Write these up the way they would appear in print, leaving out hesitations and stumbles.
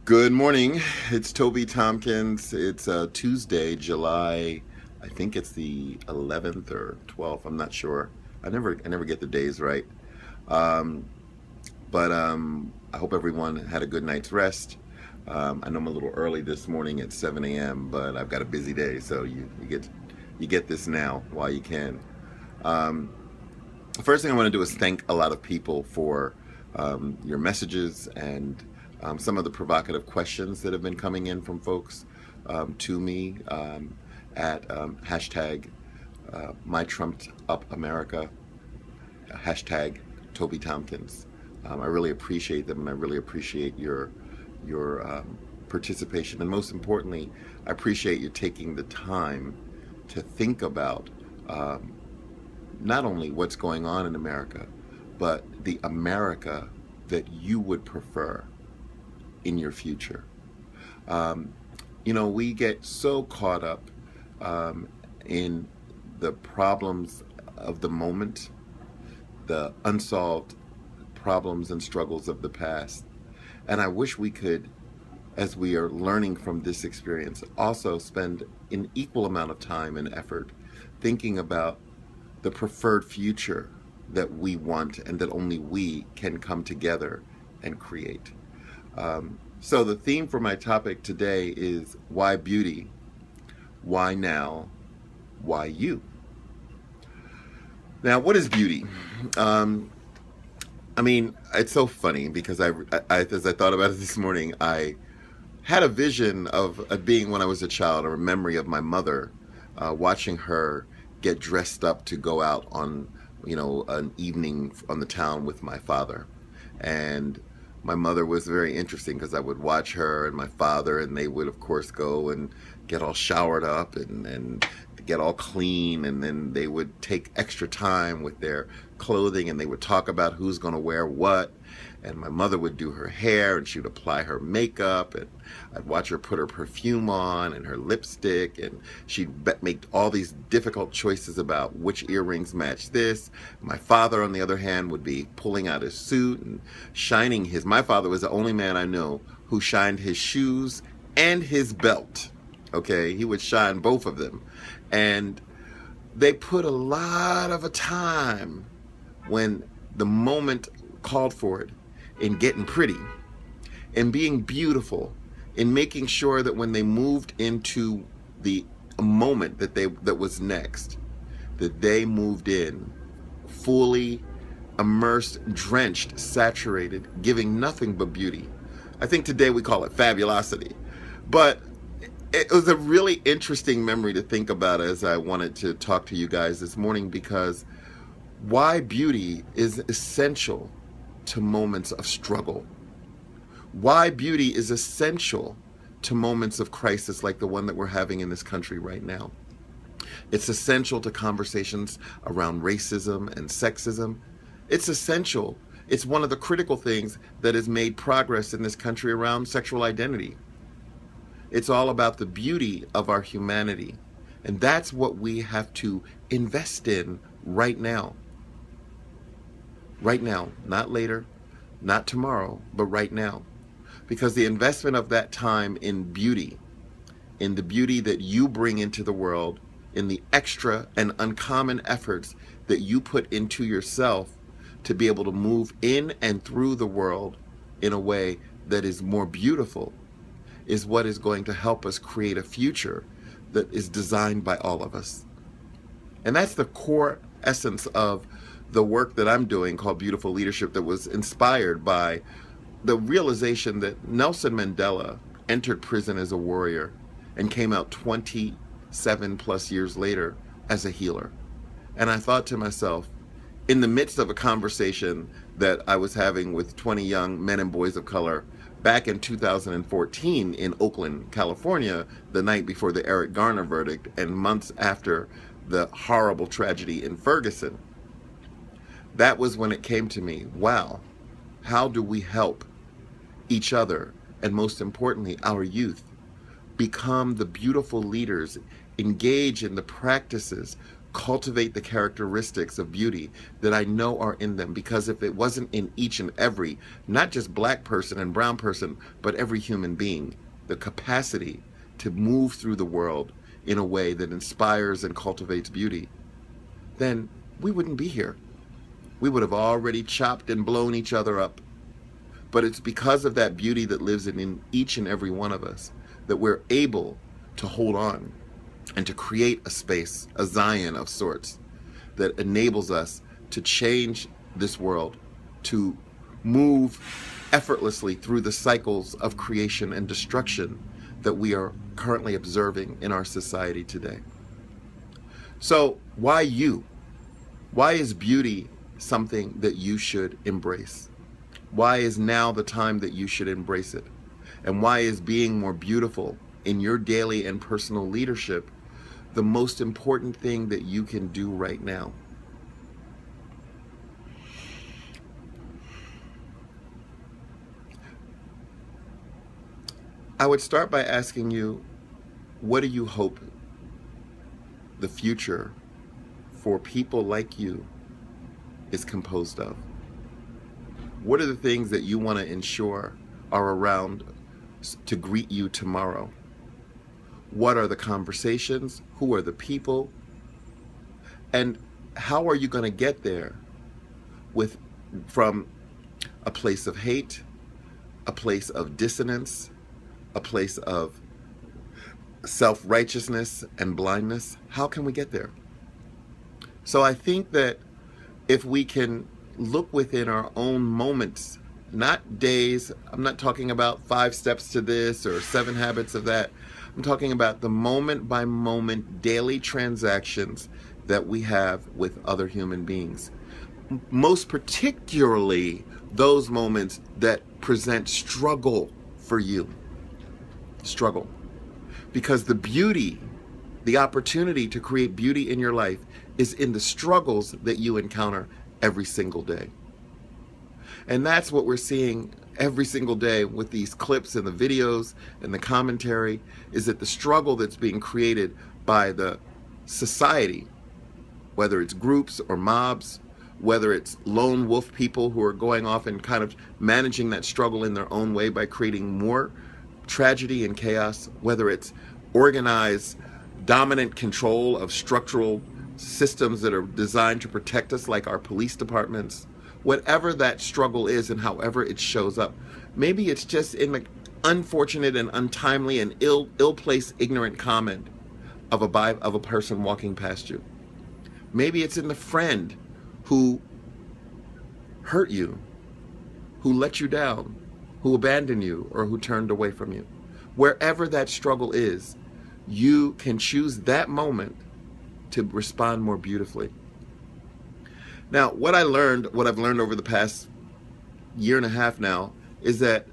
Good morning. It's Toby Tompkins. It's Tuesday, July. I think it's the 11th or 12th. I'm not sure. I never get the days right. Um, but I hope everyone had a good night's rest. I know I'm a little early this morning at 7 a.m., but I've got a busy day, so you get this now while you can. Um, the first thing I want to do is thank a lot of people for your messages and some of the provocative questions that have been coming in from folks to me at hashtag my trumped up America, hashtag Toby Tompkins. I really appreciate them, and I really appreciate your participation, and most importantly, I appreciate you taking the time to think about um, not only what's going on in America, but the America that you would prefer in your future. Um, we get so caught up in the problems of the moment, the unsolved problems and struggles of the past. And I wish we could, as we are learning from this experience, also spend an equal amount of time and effort thinking about the preferred future that we want and that only we can come together and create. So the theme for my topic today is why beauty, why now, why you? Now, what is beauty? Um, it's so funny because as I thought about it this morning, I had a vision of being when I was a child, or a memory of my mother, watching her get dressed up to go out on, an evening on the town with my father. And my mother was very interesting because I would watch her and my father, and they would, of course, go and get all showered up and get all clean, and then they would take extra time with their clothing, and they would talk about who's going to wear what. And my mother would do her hair, and she would apply her makeup, and I'd watch her put her perfume on and her lipstick, and she'd make all these difficult choices about which earrings match this. My father, on the other hand, would be pulling out his suit and shining his. My father was the only man I know who shined his shoes and his belt. Okay, he would shine both of them, and they put a lot of a time when the moment called for it in getting pretty, in being beautiful, in making sure that when they moved into the moment that was next, that they moved in fully immersed, drenched, saturated, giving nothing but beauty. I think today we call it fabulosity, but it was a really interesting memory to think about as I wanted to talk to you guys this morning, because why beauty is essential to moments of struggle. Why beauty is essential to moments of crisis like the one that we're having in this country right now. It's essential to conversations around racism and sexism. It's essential. It's one of the critical things that has made progress in this country around sexual identity. It's all about the beauty of our humanity. And that's what we have to invest in right now. Right now, not later, not tomorrow, but right now. Because the investment of that time in beauty, in the beauty that you bring into the world, in the extra and uncommon efforts that you put into yourself to be able to move in and through the world in a way that is more beautiful, is what is going to help us create a future that is designed by all of us. And that's the core essence of the work that I'm doing called Beautiful Leadership, that was inspired by the realization that Nelson Mandela entered prison as a warrior and came out 27 plus years later as a healer. And I thought to myself, in the midst of a conversation that I was having with 20 young men and boys of color back in 2014 in Oakland, California, the night before the Eric Garner verdict and months after the horrible tragedy in Ferguson, that was when it came to me, wow, how do we help each other, and most importantly, our youth, become the beautiful leaders, engage in the practices, cultivate the characteristics of beauty that I know are in them. Because if it wasn't in each and every, not just black person and brown person, but every human being, the capacity to move through the world in a way that inspires and cultivates beauty, then we wouldn't be here. We would have already chopped and blown each other up. But it's because of that beauty that lives in each and every one of us that we're able to hold on and to create a space, a Zion of sorts, that enables us to change this world, to move effortlessly through the cycles of creation and destruction that we are currently observing in our society today. So why you? Why is beauty something that you should embrace? Why is now the time that you should embrace it? And why is being more beautiful in your daily and personal leadership the most important thing that you can do right now? I would start by asking you, what do you hope the future for people like you is composed of? What are the things that you want to ensure are around to greet you tomorrow? What are the conversations? Who are the people? And how are you going to get there from a place of hate, a place of dissonance, a place of self-righteousness and blindness? How can we get there? So I think that if we can look within our own moments, not days, I'm not talking about 5 steps to this or 7 habits of that. I'm talking about the moment by moment daily transactions that we have with other human beings. Most particularly those moments that present struggle for you. Struggle. Because the beauty, the opportunity to create beauty in your life is in the struggles that you encounter every single day. And that's what we're seeing every single day with these clips and the videos and the commentary, is that the struggle that's being created by the society, whether it's groups or mobs, whether it's lone wolf people who are going off and kind of managing that struggle in their own way by creating more tragedy and chaos, whether it's organized, dominant control of structural systems that are designed to protect us, like our police departments, whatever that struggle is and however it shows up. Maybe it's just in the unfortunate and untimely and ill-placed ignorant comment of a person walking past you. Maybe it's in the friend who hurt you, who let you down, who abandoned you, or who turned away from you. Wherever that struggle is, you can choose that moment to respond more beautifully. Now, what I've learned over the past year and a half now, is that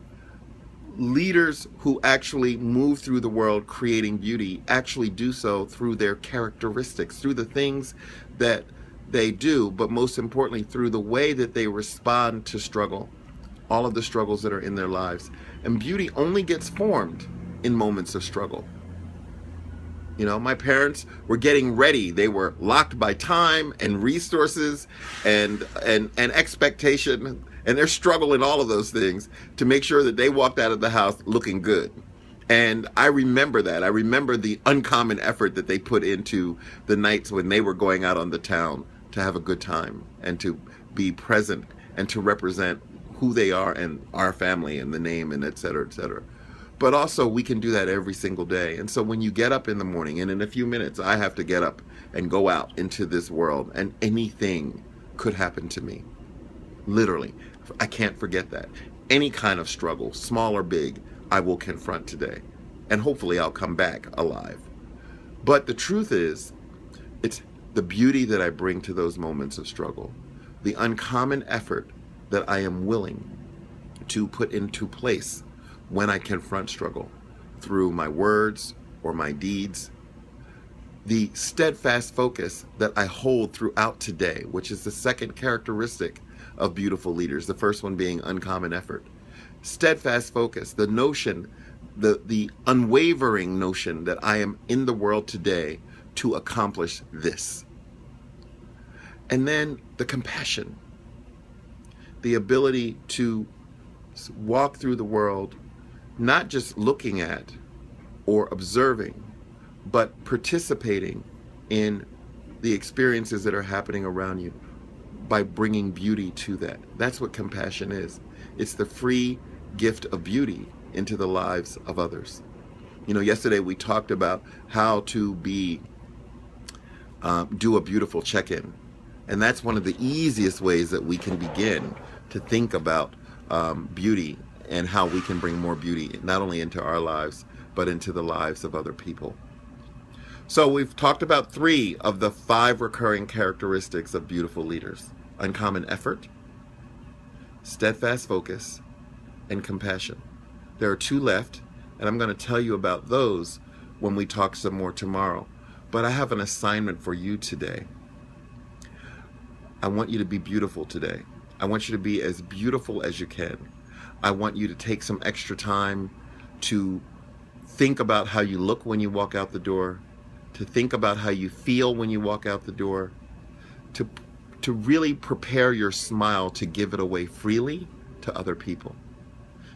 leaders who actually move through the world creating beauty actually do so through their characteristics, through the things that they do, but most importantly, through the way that they respond to struggle, all of the struggles that are in their lives. And beauty only gets formed in moments of struggle. You know, my parents were getting ready. They were locked by time and resources and expectation, and they're struggling all of those things to make sure that they walked out of the house looking good. And I remember that. I remember the uncommon effort that they put into the nights when they were going out on the town to have a good time and to be present and to represent who they are and our family and the name and et cetera, et cetera. But also we can do that every single day. And so when you get up in the morning, and in a few minutes I have to get up and go out into this world, and anything could happen to me. Literally. I can't forget that. Any kind of struggle, small or big, I will confront today. And hopefully I'll come back alive. But the truth is, it's the beauty that I bring to those moments of struggle, the uncommon effort that I am willing to put into place when I confront struggle through my words or my deeds, the steadfast focus that I hold throughout today, which is the second characteristic of beautiful leaders, the first one being uncommon effort. Steadfast focus, the notion, the unwavering notion that I am in the world today to accomplish this. And then the compassion, the ability to walk through the world, not just looking at or observing, but participating in the experiences that are happening around you by bringing beauty to that. That's what compassion is. It's the free gift of beauty into the lives of others. You know, yesterday we talked about how to do a beautiful check-in. And that's one of the easiest ways that we can begin to think about beauty and how we can bring more beauty, not only into our lives, but into the lives of other people. So we've talked about 3 of the 5 recurring characteristics of beautiful leaders: uncommon effort, steadfast focus, and compassion. There are 2 left, and I'm going to tell you about those when we talk some more tomorrow. But I have an assignment for you today. I want you to be beautiful today. I want you to be as beautiful as you can. I want you to take some extra time to think about how you look when you walk out the door, to think about how you feel when you walk out the door, to really prepare your smile to give it away freely to other people,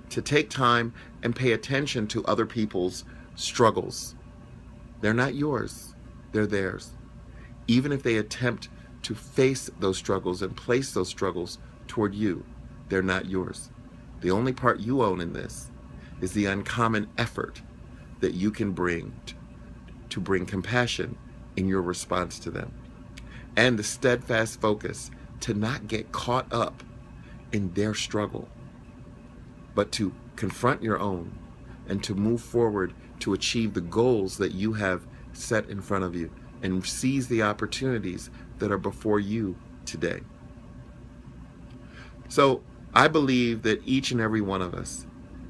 to take time and pay attention to other people's struggles. They're not yours, they're theirs. Even if they attempt to face those struggles and place those struggles toward you, they're not yours. The only part you own in this is the uncommon effort that you can bring to bring compassion in your response to them, and the steadfast focus to not get caught up in their struggle, but to confront your own and to move forward to achieve the goals that you have set in front of you and seize the opportunities that are before you today. So I believe that each and every one of us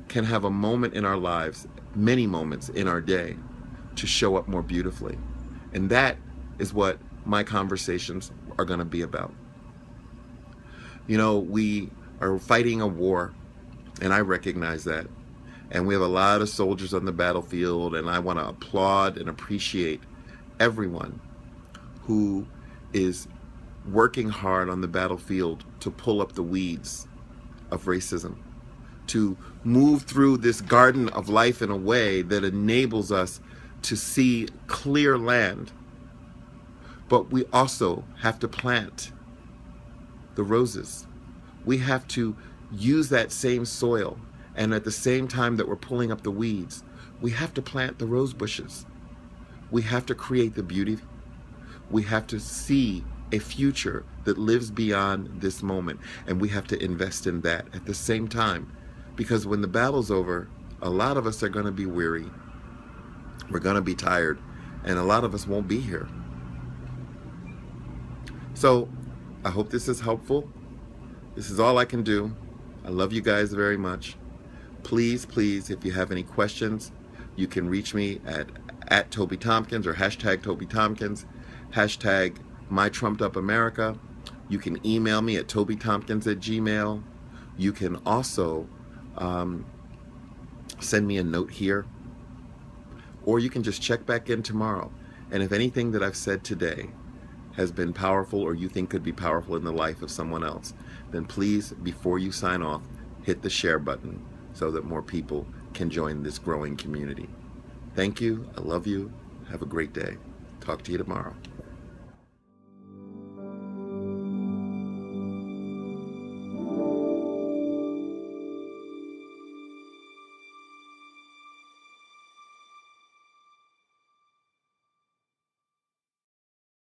can have a moment in our lives, many moments in our day, to show up more beautifully. And that is what my conversations are going to be about. You know, we are fighting a war, and I recognize that. And we have a lot of soldiers on the battlefield, and I want to applaud and appreciate everyone who is working hard on the battlefield to pull up the weeds of racism, to move through this garden of life in a way that enables us to see clear land. But we also have to plant the roses. We have to use that same soil, and at the same time that we're pulling up the weeds, we have to plant the rose bushes. We have to create the beauty. We have to see a future that lives beyond this moment, and we have to invest in that at the same time, because when the battle's over, a lot of us are going to be weary. We're going to be tired, and a lot of us won't be here. So I hope this is helpful. This is all I can do. I love you guys very much. Please, if you have any questions, you can reach me at Toby Tompkins or hashtag Toby Tompkins, hashtag MyTrumpedUpAmerica. You can email me at tobytompkins@gmail.com. You can also send me a note here, or you can just check back in tomorrow. And if anything that I've said today has been powerful or you think could be powerful in the life of someone else, then please, before you sign off, hit the share button so that more people can join this growing community. Thank you. I love you. Have a great day. Talk to you tomorrow.